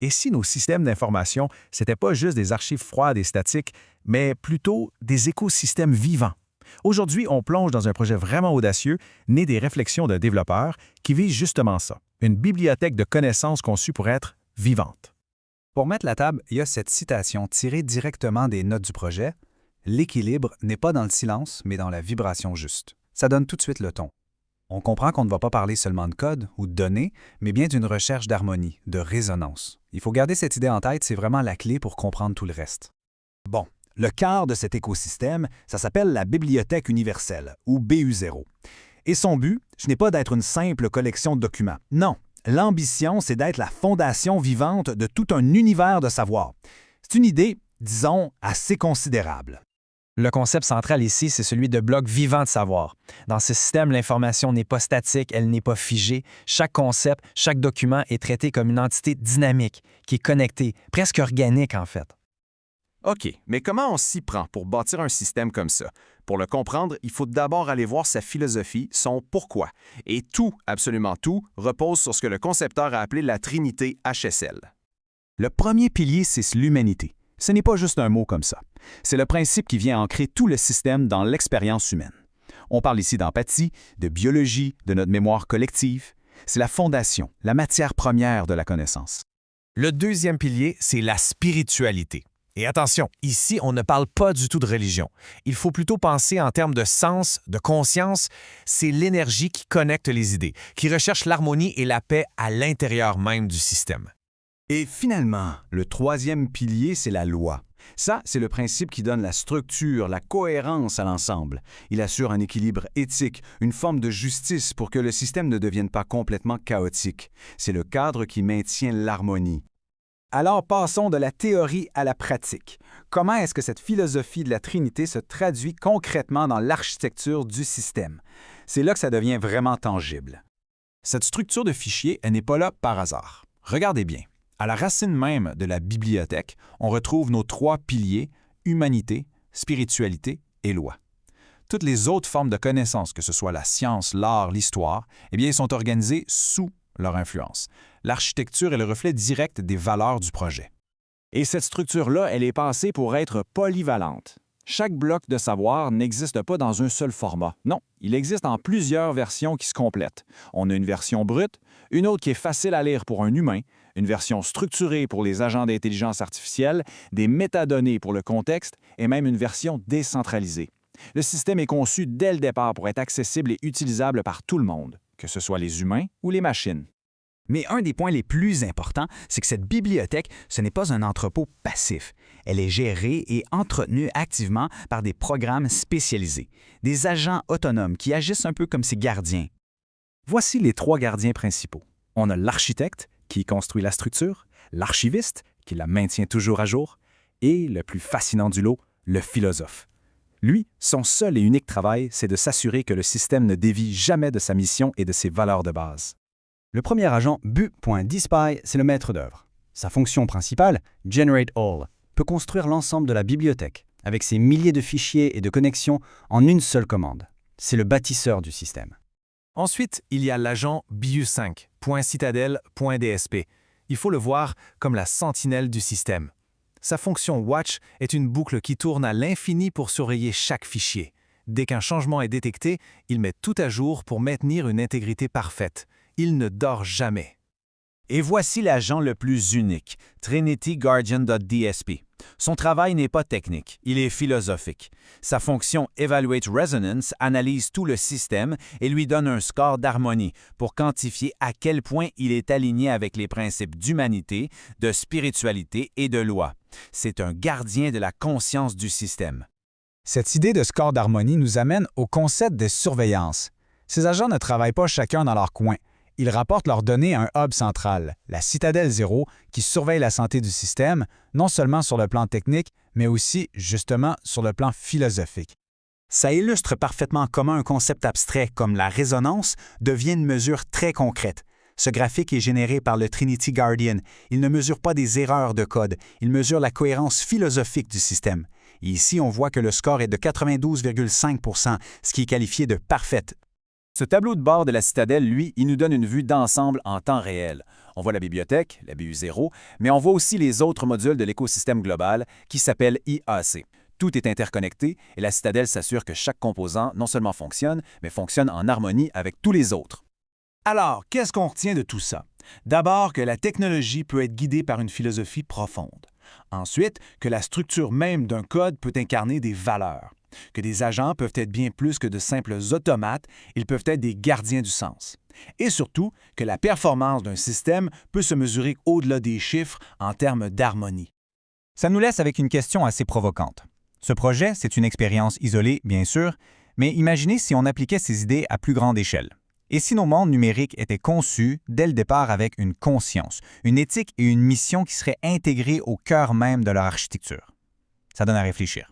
Et si nos systèmes d'information, c'était pas juste des archives froides et statiques, mais plutôt des écosystèmes vivants? Aujourd'hui, on plonge dans un projet vraiment audacieux, né des réflexions d'un développeur, qui vise justement ça, une bibliothèque de connaissances conçue pour être vivante. Pour mettre la table, il y a cette citation tirée directement des notes du projet. L'équilibre n'est pas dans le silence, mais dans la vibration juste. Ça donne tout de suite le ton. On comprend qu'on ne va pas parler seulement de code ou de données, mais bien d'une recherche d'harmonie, de résonance. Il faut garder cette idée en tête, c'est vraiment la clé pour comprendre tout le reste. Bon, le cœur de cet écosystème, ça s'appelle la Bibliothèque universelle, ou BU0. Et son but, ce n'est pas d'être une simple collection de documents. Non, l'ambition, c'est d'être la fondation vivante de tout un univers de savoir. C'est une idée, disons, assez considérable. Le concept central ici, c'est celui de blocs vivants de savoir. Dans ce système, l'information n'est pas statique, elle n'est pas figée. Chaque concept, chaque document est traité comme une entité dynamique, qui est connectée, presque organique en fait. OK, mais comment on s'y prend pour bâtir un système comme ça? Pour le comprendre, il faut d'abord aller voir sa philosophie, son pourquoi. Et tout, absolument tout, repose sur ce que le concepteur a appelé la Trinité HSL. Le premier pilier, c'est l'humanité. Ce n'est pas juste un mot comme ça. C'est le principe qui vient ancrer tout le système dans l'expérience humaine. On parle ici d'empathie, de biologie, de notre mémoire collective. C'est la fondation, la matière première de la connaissance. Le deuxième pilier, c'est la spiritualité. Et attention, ici, on ne parle pas du tout de religion. Il faut plutôt penser en termes de sens, de conscience. C'est l'énergie qui connecte les idées, qui recherche l'harmonie et la paix à l'intérieur même du système. Et finalement, le troisième pilier, c'est la loi. Ça, c'est le principe qui donne la structure, la cohérence à l'ensemble. Il assure un équilibre éthique, une forme de justice pour que le système ne devienne pas complètement chaotique. C'est le cadre qui maintient l'harmonie. Alors passons de la théorie à la pratique. Comment est-ce que cette philosophie de la Trinité se traduit concrètement dans l'architecture du système? C'est là que ça devient vraiment tangible. Cette structure de fichier, elle n'est pas là par hasard. Regardez bien. À la racine même de la bibliothèque, on retrouve nos trois piliers, humanité, spiritualité et loi. Toutes les autres formes de connaissances, que ce soit la science, l'art, l'histoire, eh bien, sont organisées sous leur influence. L'architecture est le reflet direct des valeurs du projet. Et cette structure-là, elle est pensée pour être polyvalente. Chaque bloc de savoir n'existe pas dans un seul format. Non, il existe en plusieurs versions qui se complètent. On a une version brute, une autre qui est facile à lire pour un humain, une version structurée pour les agents d'intelligence artificielle, des métadonnées pour le contexte et même une version décentralisée. Le système est conçu dès le départ pour être accessible et utilisable par tout le monde, que ce soit les humains ou les machines. Mais un des points les plus importants, c'est que cette bibliothèque, ce n'est pas un entrepôt passif. Elle est gérée et entretenue activement par des programmes spécialisés, des agents autonomes qui agissent un peu comme ses gardiens. Voici les trois gardiens principaux. On a l'architecte, qui construit la structure, l'archiviste, qui la maintient toujours à jour, et, le plus fascinant du lot, le philosophe. Lui, son seul et unique travail, c'est de s'assurer que le système ne dévie jamais de sa mission et de ses valeurs de base. Le premier agent, bu.dspy, c'est le maître d'œuvre. Sa fonction principale, Generate All, peut construire l'ensemble de la bibliothèque, avec ses milliers de fichiers et de connexions en une seule commande. C'est le bâtisseur du système. Ensuite, il y a l'agent BU5.citadel.dsp. Il faut le voir comme la sentinelle du système. Sa fonction Watch est une boucle qui tourne à l'infini pour surveiller chaque fichier. Dès qu'un changement est détecté, il met tout à jour pour maintenir une intégrité parfaite. Il ne dort jamais. Et voici l'agent le plus unique, TrinityGuardian.dsp. Son travail n'est pas technique, il est philosophique. Sa fonction Evaluate Resonance analyse tout le système et lui donne un score d'harmonie pour quantifier à quel point il est aligné avec les principes d'humanité, de spiritualité et de loi. C'est un gardien de la conscience du système. Cette idée de score d'harmonie nous amène au concept de surveillance. Ces agents ne travaillent pas chacun dans leur coin. Ils rapportent leurs données à un hub central, la Citadelle Zéro, qui surveille la santé du système, non seulement sur le plan technique, mais aussi, justement, sur le plan philosophique. Ça illustre parfaitement comment un concept abstrait comme la résonance devient une mesure très concrète. Ce graphique est généré par le Trinity Guardian. Il ne mesure pas des erreurs de code, il mesure la cohérence philosophique du système. Et ici, on voit que le score est de 92,5 %, ce qui est qualifié de parfaite. Ce tableau de bord de la citadelle, lui, il nous donne une vue d'ensemble en temps réel. On voit la bibliothèque, la BU0, mais on voit aussi les autres modules de l'écosystème global qui s'appelle IAC. Tout est interconnecté et la citadelle s'assure que chaque composant non seulement fonctionne, mais fonctionne en harmonie avec tous les autres. Alors, qu'est-ce qu'on retient de tout ça? D'abord, que la technologie peut être guidée par une philosophie profonde. Ensuite, que la structure même d'un code peut incarner des valeurs. Que des agents peuvent être bien plus que de simples automates, ils peuvent être des gardiens du sens. Et surtout, que la performance d'un système peut se mesurer au-delà des chiffres en termes d'harmonie. Ça nous laisse avec une question assez provocante. Ce projet, c'est une expérience isolée, bien sûr, mais imaginez si on appliquait ces idées à plus grande échelle. Et si nos mondes numériques étaient conçus dès le départ avec une conscience, une éthique et une mission qui seraient intégrées au cœur même de leur architecture? Ça donne à réfléchir.